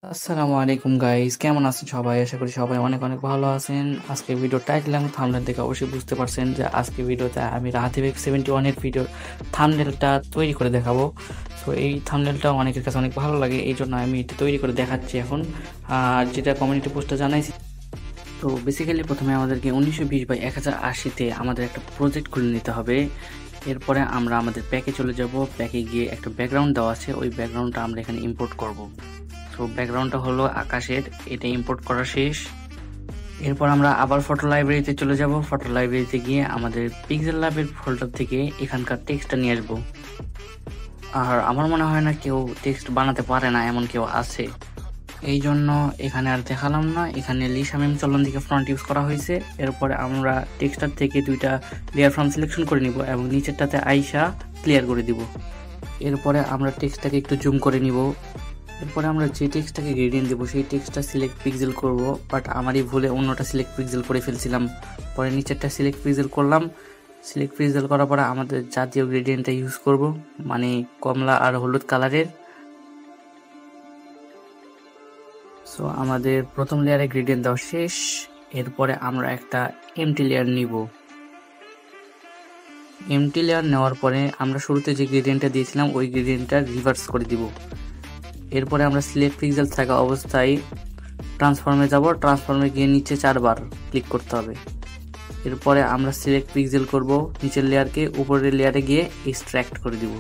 আসসালামু আলাইকুম গাইস, কেমন আছেন সবাই? আশা করি সবাই অনেক অনেক ভালো আছেন। আজকে ভিডিও টাইটেল এবং থাম্বনেল দেখে অবশ্যই বুঝতে পারছেন যে আজকে ভিডিওতে আমি রাহাতিব X71 এর ভিডিওর থাম্বনেলটা তৈরি করে দেখাবো। সো এই থাম্বনেলটা অনেকের কাছে অনেক ভালো লাগে, এই জন্য আমি এটা তৈরি করে দেখাচ্ছি এখন। আর যেটা কমিউনিটি পোস্টে জানাইছি, তো বেসিক্যালি প্রথমে আমাদেরকে 1920x1080 আমাদের একটা প্রজেক্ট খুলে নিতে হবে। এরপরে আমরা আমাদের প্যাকে চলে যাব। প্যাকে গিয়ে একটা ব্যাকগ্রাউন্ড দেওয়া আছে, ওই ব্যাকগ্রাউন্ডটা আমরা এখানে ইম্পোর্ট করব। তো ব্যাকগ্রাউন্ডটা হলো আকাশের, এটা ইম্পোর্ট করা শেষ। এরপর আমরা আবার ফটো লাইব্রেরিতে চলে যাব। ফটো লাইব্রেরিতে গিয়ে আমাদের পিক্সেল ল্যাবের ফোল্ডার থেকে এখানকার টেক্সটটা নিয়ে আসবো। আর আমার মনে হয় না কেউ টেক্সট বানাতে পারে না, এমন কেউ আছে, এই জন্য এখানে আর দেখালাম না। এখানে লিসামিম চলন থেকে ফ্রন্ট ইউজ করা হয়েছে। এরপরে আমরা টেক্সটার থেকে দুইটা লেয়ার ফ্রম সিলেকশন করে নিব এবং নিচেরটাতে আইসা ক্লিয়ার করে দিব। এরপরে আমরা টেক্সটটাকে একটু জুম করে নিব। এরপরে আমরা যে টেক্সটটাকে গ্রেডিয়েন্ট দেবো সেই টেক্সটটা সিলেক্ট পিক্সেল করব, বাট আমারই ভুলে অন্যটা সিলেক্ট পিক্সেল করে ফেলছিলাম। পরে নিচেরটা সিলেক্ট পিক্সেল করলাম। সিলেক্ট পিক্সেল করার পরে আমাদের জাতীয় গ্রেডিয়েন্টটা ইউজ করব, মানে কমলা আর হলুদ কালারের। সো আমাদের প্রথম লেয়ারে গ্রেডিয়েন্ট দেওয়া শেষ। এরপরে আমরা একটা এমটি লেয়ার নিব। এমটি লেয়ার নেওয়ার পরে আমরা শুরুতে যে গ্রেডিয়েন্টটা দিয়েছিলাম ওই গ্রেডিয়েন্টটা রিভার্স করে দিব। এরপরে আমরা সিলেক্ট পিক্সেল থাকা অবস্থায় ট্রান্সফর্মে যাব। ট্রান্সফর্মে গিয়ে নিচে 4 বার ক্লিক করতে হবে। এরপরে আমরা সিলেক্ট পিক্সেল করব নিচের লেয়ারকে, উপরের লেয়ারে গিয়ে এক্সট্র্যাক্ট করে দিব।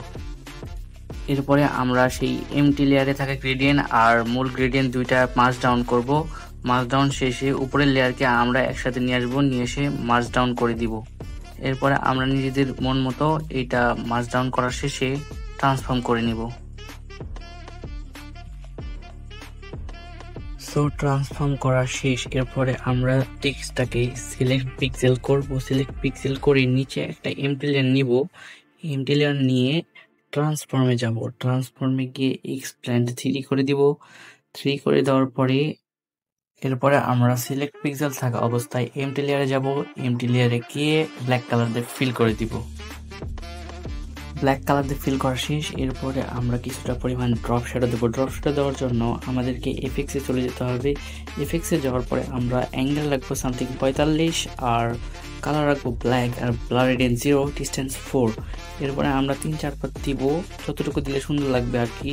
এরপরে আমরা সেই এমটি লেয়ারে থাকা গ্রেডিয়েন্ট আর মূল গ্রেডিয়েন্ট দুইটা মার্জ ডাউন করব। মার্জ ডাউন শেষে উপরের লেয়ারকে আমরা একসাথে নিয়ে আসবো, নিয়ে এসে মার্জ ডাউন করে দিব। এরপরে আমরা নিজেদের মন মতো এইটা মার্জ ডাউন করার শেষে ট্রান্সফর্ম করে নিব। সো ট্রান্সফর্ম করা শেষ। এরপরে আমরা টেক্সটটাকে সিলেক্ট পিক্সেল করব। সিলেক্ট পিক্সেল করে নিচে একটা এমটি লেয়ার নিব। এমটি লেয়ার নিয়ে ট্রান্সফর্মে যাব। ট্রান্সফর্মে গিয়ে এক্সপ্যান্ড 3 করে দিব। 3 করে দেওয়ার পরে এরপরে আমরা সিলেক্ট পিক্সেল থাকা অবস্থায় এমটি লেয়ারে যাব। এমটি লেয়ারে গিয়ে ব্ল্যাক কালার দিয়ে ফিল করে দিব। ব্ল্যাক কালার দিয়ে ফিল করা শেষ। এরপরে আমরা কিছুটা পরিমাণ ড্রপ শ্যাডো দেবো। ড্রপ শ্যাডো দেওয়ার জন্য আমাদেরকে এফেক্টসে চলে যেতে হবে। এফেক্টসে যাওয়ার পরে আমরা অ্যাঙ্গেল রাখবো সামথিং 45 আর কালার রাখবো ব্ল্যাক আর ব্লার রেডিয়েন্স 0, ডিস্টেন্স 4। এরপরে আমরা 3-4 বার দিব, যতটুকু দিলে সুন্দর লাগবে আর কি।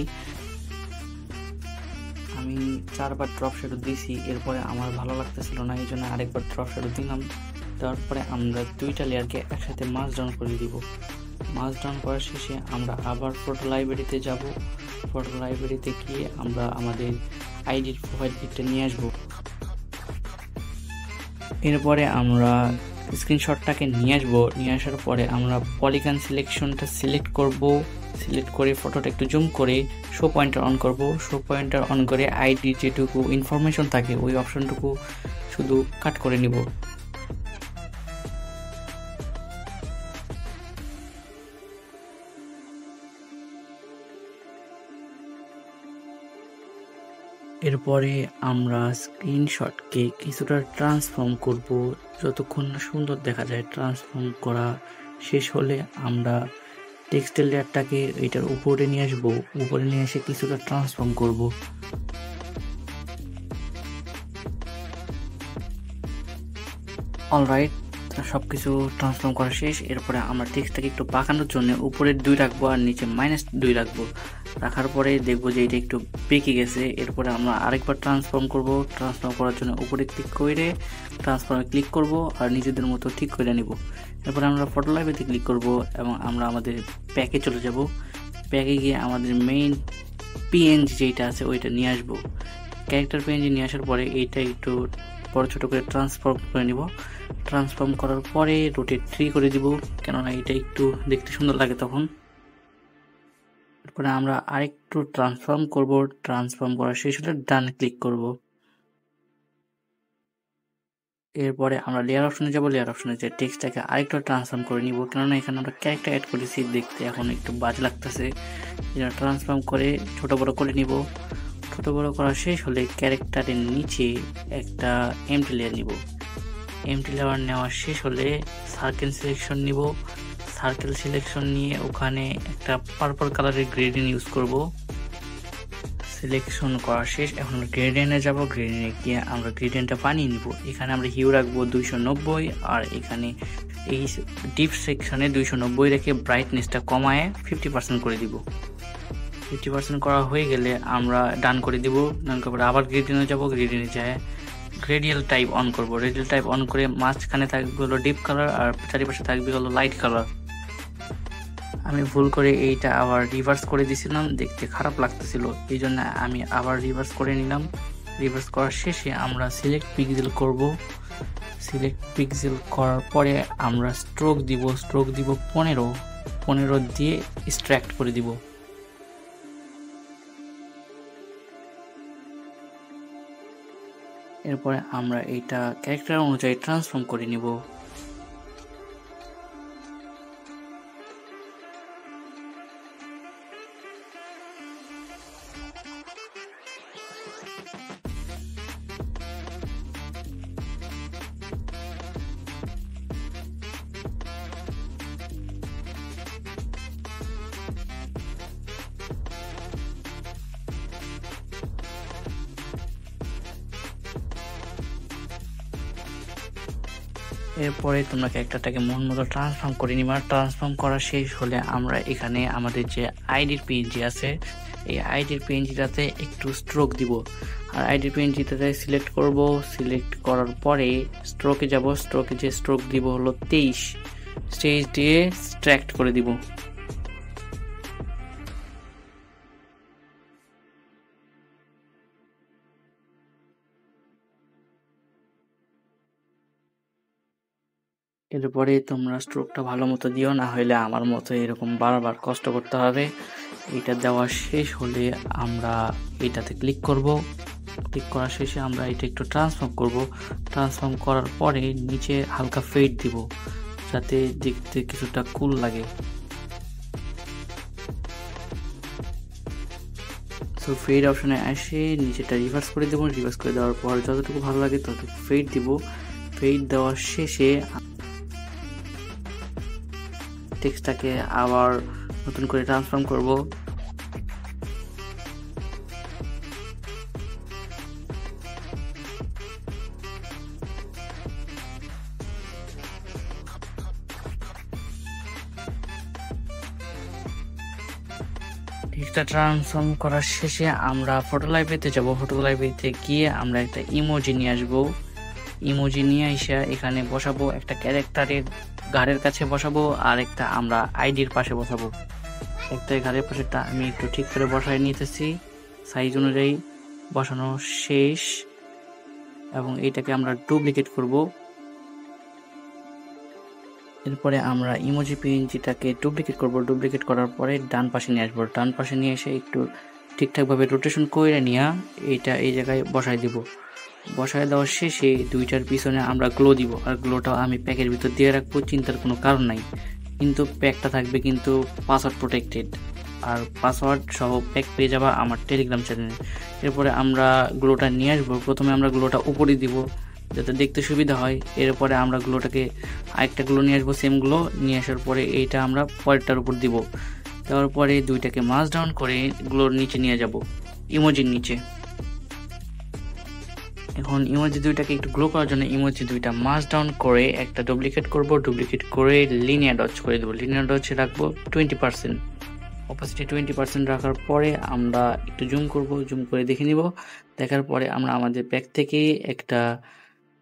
আমি 4 বার ড্রপ শ্যাডো দিয়েছি। এরপরে আমার ভালো লাগতেছিল না, এই জন্য আরেকবার ড্রপ শ্যাডো দিলাম। দেওয়ার পরে আমরা দুইটা লেয়ারকে একসাথে মার্জ ডাউন করে দিব। মার্জ ডাউন করার শেষে আমরা আবার ফটো লাইব্রেরিতে যাব। ফটো লাইব্রেরিতে গিয়ে আমরা আমাদের আইডির প্রোফাইল পিকটা নিয়ে আসব। এরপরে আমরা স্ক্রিনশটটাকে নিয়ে আসবো। নিয়ে আসার পরে আমরা পলিগন সিলেকশনটা সিলেক্ট করব। সিলেক্ট করে ফটোটা একটু জুম করে শো পয়েন্টার অন করব। শো পয়েন্টার অন করে আইডি যেটুকু ইনফরমেশন থাকে ওই অপশনটুকু শুধু কাট করে নিব। এরপরে আমরা স্ক্রিনশটকে কিছুটা ট্রান্সফর্ম করব, যতক্ষণ না সুন্দর দেখা যায়। ট্রান্সফর্ম করা শেষ হলে আমরা টেক্সটের লেয়ারটাকে এটার উপরে নিয়ে আসবো। উপরে নিয়ে এসে কিছুটা ট্রান্সফর্ম করব। অলরাইট, সব কিছু ট্রান্সফর্ম করা শেষ। এরপরে আমরা টেক্সটটাকে একটু বাঁকানোর জন্য উপরের 2 রাখবো আর নিচে -2 রাখবো। রাখার পরে দেখবো যে এটা একটু বেঁকে গেছে। এরপরে আমরা আরেকবার ট্রান্সফর্ম করব। ট্রান্সফর্ম করার জন্য উপরে ক্লিক করে ট্রান্সফর্মে ক্লিক করব আর নিজেদের মতো ঠিক করে নিব। এরপরে আমরা ফটো লাইব্রেরিতে ক্লিক করব এবং আমরা আমাদের প্যাকে চলে যাব। প্যাকে গিয়ে আমাদের মেইন পিএনজি যেটা আছে ওইটা নিয়ে আসবো। ক্যারেক্টার পিএনজি নিয়ে আসার পরে এইটা একটু বড় ছোট করে ট্রান্সফর্ম করে নিব। ট্রান্সফর্ম করার পরে রোটেট 3 করে দিব, কেননা এটা একটু দেখতে সুন্দর লাগে তখন। এরপরে আমরা আরেকটু ট্রান্সফর্ম করব। ট্রান্সফর্ম করা শেষ হলে ডান ক্লিক করব। এরপরে আমরা লেয়ার অপশনে যাব। লেয়ার অপশনে যে টেক্সটটাকে আরেকটু ট্রান্সফর্ম করে নিব, কেননা এখানে আমরা ক্যারেক্টার অ্যাড করেছি, দেখতে এখন একটু বাজে লাগতেছে। এটা ট্রান্সফর্ম করে ছোট বড় করে নিব। ছোট বড় করা শেষ হলে ক্যারেক্টারের নিচে একটা এমটি লেয়ার নিব। এমটি লেয়ার নেওয়া শেষ হলে সার্কেল সিলেকশন নিব। সার্কেল সিলেকশন নিয়ে ওখানে একটা পার্পল কালারের গ্রেডিয়েন্ট ইউজ করব। সিলেকশন করা শেষ। এখন গ্রেডিয়েন্টে যাব, গ্রেডিয়েন্টে গিয়ে আমরা গ্রেডিয়েন্টটা বানিয়ে নিব। এখানে আমরা হিউ রাখবো 290, আর এখানে এই ডিপ সেকশনে 290 রেখে ব্রাইটনেসটা কমায় 50% করে দিব। 50% করা হয়ে গেলে আমরা ডান করে দিব। ডান করে আবার গ্রেডিয়েন্টে যাব, গ্রেডিয়েন্টে যায় রেডিয়াল টাইপ অন করব। রেডিয়াল টাইপ অন করে মাঝখানে থাকবে হলো ডিপ কালার আর চারিপাশে থাকবে হলো লাইট কালার। আমি ভুল করে এইটা আবার রিভার্স করে দিছিলাম, দেখতে খারাপ লাগতেছিল, এই জন্য আমি আবার রিভার্স করে নিলাম। রিভার্স করার শেষে আমরা সিলেক্ট পিক্সেল করব। সিলেক্ট পিক্সেল করার পরে আমরা স্ট্রোক দিব। স্ট্রোক দিব 15 দিয়ে এক্সট্রাক্ট করে দিব। এরপরে আমরা এইটা ক্যারেক্টার অনুযায়ী ট্রান্সফর্ম করে নিব। এরপরে তোমরা ক্যারেক্টারটাকে মন মতো ট্রান্সফর্ম করে নিবা। ট্রান্সফর্ম করা শেষ হলে আমরা এখানে আমাদের যে আইডির পিএনজি আছে, এই আইডির পিএনজিটাতে একটু স্ট্রোক দিব। আর আইডির পিএনজিটাতে সিলেক্ট করব। সিলেক্ট করার পরে স্ট্রোকে যাব। স্ট্রোকে যে স্ট্রোক দিব হলো 23, স্টেজ দিয়ে এক্সট্রাক্ট করে দিব। এরপরে তোমরা স্ট্রোকটা ভালো মতো দিও, না হলে আমার মতো এরকম বারবার কষ্ট করতে হবে। এটা দেওয়া শেষ হলে আমরা এটাতে ক্লিক করব। ক্লিক করার শেষে আমরা এটা একটু ট্রান্সফর্ম করব। ট্রান্সফর্ম করার পরে নিচে হালকা ফেড দিব, যাতে দেখতে কিছুটা কুল লাগে। সো ফেড অপশনে এসে নিচেটা রিভার্স করে দেবো। রিভার্স করে দেওয়ার পর যতটুকু ভালো লাগে ততটুকু ফেড দিব। ফেড দেওয়ার শেষে টেক্সটটাকে আবার নতুন করে ট্রান্সফর্ম করব। টেক্সটটা ট্রান্সফর্ম করার শেষে আমরা ফটো লাইব্রেরিতে যাব। ফটো লাইব্রেরিতে গিয়ে আমরা একটা ইমোজি নিয়ে আসবো। ইমোজি নিয়ে এসে এখানে বসাবো, একটা ক্যারেক্টারের ঘাড়ের কাছে বসাবো আর একটা আমরা আইডির পাশে বসাবো। একটা ঘাড়ের পাশেটা আমি একটু ঠিক করে বসাই নিতেছি, সাইজ অনুযায়ী বসানো শেষ। এবং এইটাকে আমরা ডুপ্লিকেট করব। এরপরে আমরা ইমোজি পিএনজিটাকে ডুপ্লিকেট করব। ডুপ্লিকেট করার পরে ডান পাশে নিয়ে আসবো। ডান পাশে নিয়ে এসে একটু ঠিকঠাকভাবে রোটেশন করে নিয়ে এইটা এই জায়গায় বসাই দিব। বসায় দেওয়ার শেষে দুইটার পিছনে আমরা গ্লো দিব। আর গ্লোটা আমি প্যাকের ভিতর দিয়ে রাখবো, চিন্তার কোনো কারণ নাই। কিন্তু প্যাকটা থাকবে কিন্তু পাসওয়ার্ড প্রোটেক্টেড, আর পাসওয়ার্ড সহ প্যাক পেয়ে যাবা আমার টেলিগ্রাম চ্যানেলে। এরপরে আমরা গ্লোটা নিয়ে আসবো। প্রথমে আমরা গ্লোটা উপরে দিব যাতে দেখতে সুবিধা হয়। এরপরে আমরা গ্লোটাকে আরেকটা গ্লো নিয়ে আসবো, সেম গ্লো নিয়ে আসার পরে এইটা আমরা পরেরটার উপর দিব। দেওয়ার পরে দুইটাকে মাস ডাউন করে গ্লোর নিচে নিয়ে যাব, ইমোজির নিচে। এখন ইমোজি দুইটাকে একটু গ্লো করার জন্য ইমোজি দুইটা মাস ডাউন করে একটা ডুপ্লিকেট করব। ডুপ্লিকেট করে লিনিয়ার ডজ করে দেবো। লিনিয়ার ডজ রাখবো 20%, অপাসিটি 20% রাখার পরে আমরা একটু জুম করব। জুম করে দেখে নিব। দেখার পরে আমরা আমাদের প্যাক থেকে একটা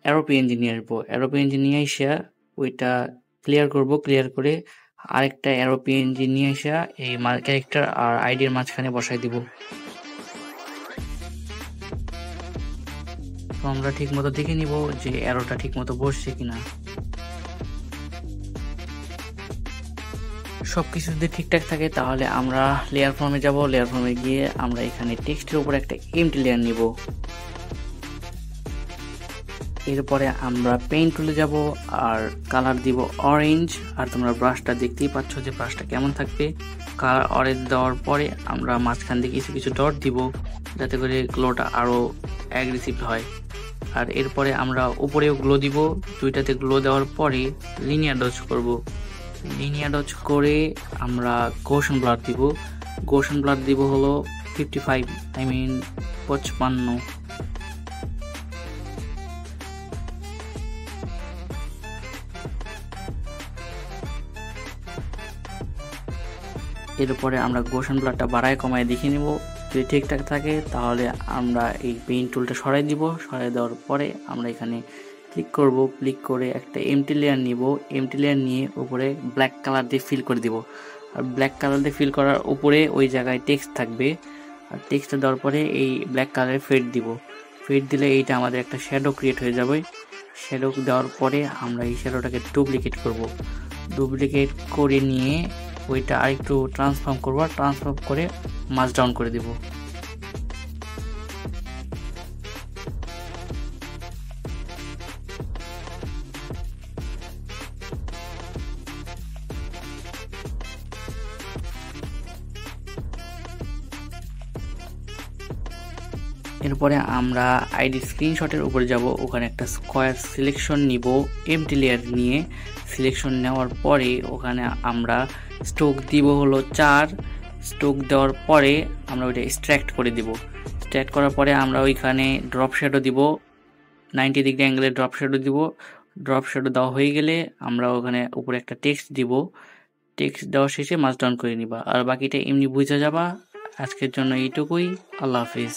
অ্যারোপিএনজি নিয়ে আসবো। অ্যারোপিএনজি নিয়ে এসে ওইটা ক্লিয়ার করব। ক্লিয়ার করে আরেকটা অ্যারোপিএনজি নিয়ে এসে এই ক্যারেক্টার আর আইডির মাঝখানে বসাই দিব। তো আমরা ঠিক মতো দেখে নিব যে অ্যারোটা ঠিক মতো বসছে কিনা। সবকিছু যদি ঠিকঠাক থাকে তাহলে আমরা লেয়ার ফর্মে যাব। লেয়ার ফর্মে গিয়ে আমরা এখানে টেক্সটের উপর একটা এমটি লেয়ার নিব। এরপরে আমরা পেইন্ট টুলে যাব আর কালার দিব অরেঞ্জ। আর তোমরা ব্রাশটা দেখতেই পাচ্ছ যে ব্রাশটা কেমন থাকবে। কালার অরেঞ্জ দেওয়ার পরে আমরা মাঝখান দিয়ে কিছু কিছু ডট দিব যাতে করে গ্লোটা আরো অ্যাগ্রেসিভ হয়। আর এরপরে আমরা উপরেও গ্লো দিব। দুইটাতে গ্লো দেওয়ার পরে লিনিয়ার ডজ করব। লিনিয়ার ডজ করে আমরা গোশন ব্লার দিব। গোশন ব্লার দিব হলো 55 I mean 55। এরপরে আমরা গোশান ব্লাডটা বাড়ায় কমায় দেখে নিব, যদি ঠিকঠাক থাকে তাহলে আমরা এই পেইন্ট টুলটা সরাই দিব। সরাই দেওয়ার পরে আমরা এখানে ক্লিক করব, ক্লিক করে একটা এমটি লেয়ার নিব। এমটি লেয়ার নিয়ে উপরে ব্ল্যাক কালার দিয়ে ফিল করে দিব। আর ব্ল্যাক কালার দিয়ে ফিল করার উপরে ওই জায়গায় টেক্সট থাকবে, আর টেক্সটটা দেওয়ার পরে এই ব্ল্যাক কালারে ফেড দিব। ফেড দিলে এইটা আমাদের একটা শ্যাডো ক্রিয়েট হয়ে যাবে। শ্যাডো দেওয়ার পরে আমরা এই শ্যাডোটাকে ডুপ্লিকেট করব। ডুপ্লিকেট করে নিয়ে ওইটা আরেকটু ট্রান্সফর্ম করব, ট্রান্সফর্ম করে মাস ডাউন করে দিব। এরপরে আমরা আইডি স্ক্রিনশটের উপরে যাব, ওখানে একটা স্কোয়ার সিলেকশন নিব। এমটি লেয়ার নিয়ে সিলেকশন নেওয়ার পরে ওখানে আমরা স্ট্রোক দিব হলো 4। স্ট্রোক দেওয়ার পরে আমরা ওইটা এক্সট্র্যাক্ট করে দিব। এক্সট্র্যাক্ট করার পরে আমরা ওইখানে ড্রপ শ্যাডো দিব, 90 ডিগ্রি অ্যাঙ্গেলে ড্রপ শ্যাডো দিব। ড্রপ শ্যাডো দেওয়া হয়ে গেলে আমরা ওখানে উপরে একটা টেক্সট দিব। টেক্সট দেওয়া শেষে মাস ডাউন করে নিবা, আর বাকিটা এমনি বুঝে যাবা। আজকের জন্য এইটুকুই। আল্লাহ হাফিজ।